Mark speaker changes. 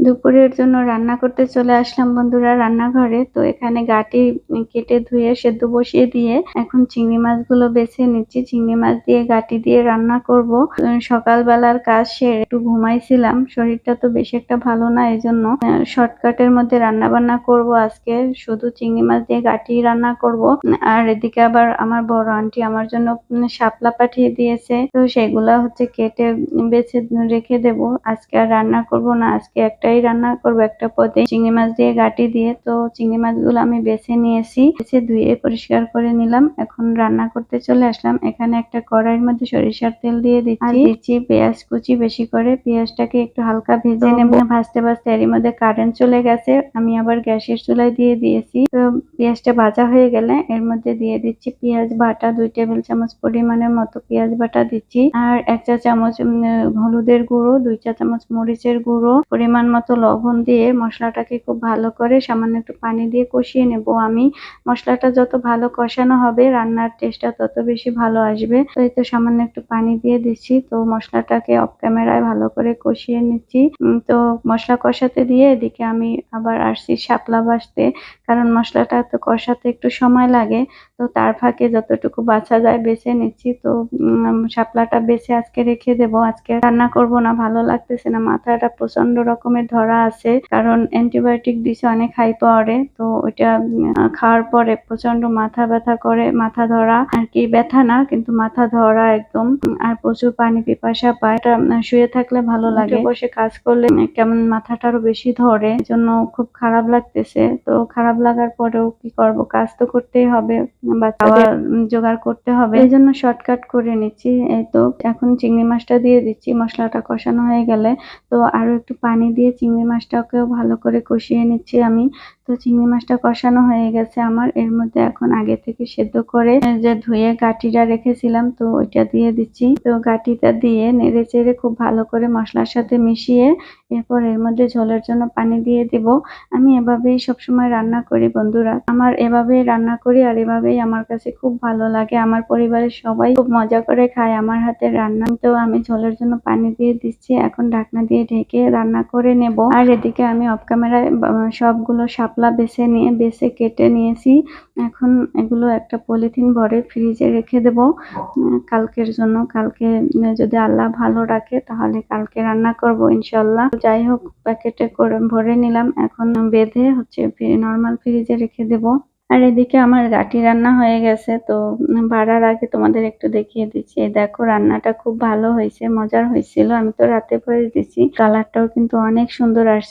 Speaker 1: দুপুরের জন্য রান্না করতে চলে আসলাম বন্ধুরা রান্নাঘরে। তো এখানে গাটি কেটে ধুয়ে সেদ্ধ বসিয়ে দিয়ে এখন চিংড়ি মাছগুলো বেছে নিচ্ছি। চিংড়ি মাছ দিয়ে গাটি দিয়ে রান্না করব। সকালবেলার কাজ সেরে একটু ঘুমাইছিলাম, শরীরটা তো বেশি একটা ভালো না, এজন্য শর্টকাটের মধ্যে রান্না বান্না করব। আজকে শুধু চিংড়ি মাছ দিয়ে গাটি রান্না করব। আর এদিকে আবার আমার বড় আন্টি আমার জন্য শাপলা পাঠিয়ে দিয়েছে, তো সেগুলা হচ্ছে কেটে বেছে রেখে দেব। আজকে আর রান্না করব না, আজকে একটাই রান্না করব, একটা পদে চিংড়ি মাছ দিয়ে গাটি দিয়ে। তো চিংড়ি মাছগুলো আমি বেছে নিয়েছি, বেছে ধুয়ে পরিষ্কার করে নিলাম। এখন রান্না করতে চলে আসলাম। এখানে একটা কড়াইয়ের মধ্যে সরিষার তেল দিয়ে দিচ্ছি পেঁয়াজ কুচি বেশি করে। পেঁয়াজটাকে একটু হালকা ভেজে নেব। ভাজতে ভাজতে এরই মধ্যে কারেন্ট চলে গেছে, আমি আবার গ্যাসের চুলায় দিয়ে দিয়েছি। তো পেঁয়াজটা ভাজা হয়ে গেলে এর মধ্যে দিয়ে দিচ্ছি পেঁয়াজ বাটা, 2 টেবিল চামচ পরিমাণের মতো পেঁয়াজ বাটা দিচ্ছি। আর 1 চা চামচ হলুদের গুঁড়ো, 2 চা চামচ মরিচের গুঁড়ো, পরিমাণ মতো লবণ দিয়ে মশলাটাকে খুব ভালো করে সামান্য একটু পানি দিয়ে কষিয়ে নেব। আমি মশলাটা যত ভালো কষানো হবে রান্নার টেস্টটা তত বেশি ভালো আসবে। তো এই তো সামান্য একটু পানি দিয়ে দিচ্ছি। তো মশলাটাকে অফ ক্যামেরায় ভালো করে কষিয়ে নিচ্ছি। তো মশলা কষাতে দিয়ে এদিকে আমি আবার আসছি শাপলা বাছতে, কারণ মশলাটা তো কষাতে একটু সময় লাগে। তো তার ফাঁকে যতটুকু বাছা যায় বেছে নিচ্ছি। তো শাপলাটা বেছে আজকে রেখে দেব, আজকে রান্না করব না, ভালো লাগতেছে না, মাথাটা প্রচন্ড রকমের ধরা আছে, কারণ অ্যান্টিবায়োটিক দিছে অনেক হাই পাওয়ারে। তো ওইটা খাওয়ার পরে প্রচন্ড মাথা ব্যথা করে, মাথা ধরা আর কি, ব্যথা না কিন্তু মাথা ধরা একদম। আর প্রচুর পানি পিপাসা পায়। শুয়ে থাকলে ভালো লাগে, বসে কাজ করলে কেমন মাথাটা আরো বেশি ধরে, এজন্য খুব খারাপ লাগতেছে। তো খারাপ লাগার পরেও কি করব, কাজ তো করতেই হবে, বাচ্চাদের জোগাড় করতে হবে, এই জন্য শর্টকাট করে নিচ্ছি। এই তো এখন চিংড়ি মাছটা দিয়ে দিচ্ছি। মশলাটা কষানো হয়ে গেলে তো আরো একটু পানি দিয়ে চিংড়ি মাছটাকেও ভালো করে কষিয়ে নিচ্ছি আমি। তো চিংড়ি মাছটা কষানো হয়ে গেছে আমার। এর মধ্যে এখন আগে থেকে সেদ্ধ করে যে ধুয়ে গাটিটা রেখেছিলাম, তো ওইটা দিয়ে দিচ্ছি। তো গাটিটা দিয়ে নেড়ে চেড়ে খুব ভালো করে মশলার সাথে মিশিয়ে এরপর এর মধ্যে ঝোলের জন্য পানি দিয়ে দিব। আমি এভাবেই সবসময় রান্না করি বন্ধুরা, আমার এভাবেই রান্না করি আর এভাবেই আমার কাছে খুব ভালো লাগে। আমার পরিবারের সবাই খুব মজা করে খায় আমার হাতের রান্না। তো আমি ঝোলের জন্য পানি দিয়ে দিচ্ছি, এখন ঢাকনা দিয়ে ঢেকে রান্না করে নেব। আর এদিকে আমি অফ ক্যামেরায় সবগুলো শাপলা বেছে কেটে নিয়েছি। এখন এগুলো একটা পলিথিন ভরে ফ্রিজে রেখে দেব কালকের জন্য। কালকে যদি আল্লাহ ভালো রাখে তাহলে কালকে রান্না করব ইনশাল্লাহ। যাই হোক, প্যাকেটে করে ভরে নিলাম, এখন বেঁধে হচ্ছে নরমাল ফ্রিজে রেখে দেব। আর এদিকে আমার গাটি রান্না হয়ে গেছে। তো বাড়ার আগে তোমাদের একটু দেখিয়ে দিচ্ছি। এই দেখো, রান্নাটা খুব ভালো হয়েছে, মজার হয়েছিল। আমি তো রাতে করে দিচ্ছি, কালারটাও কিন্তু অনেক সুন্দর আসছে।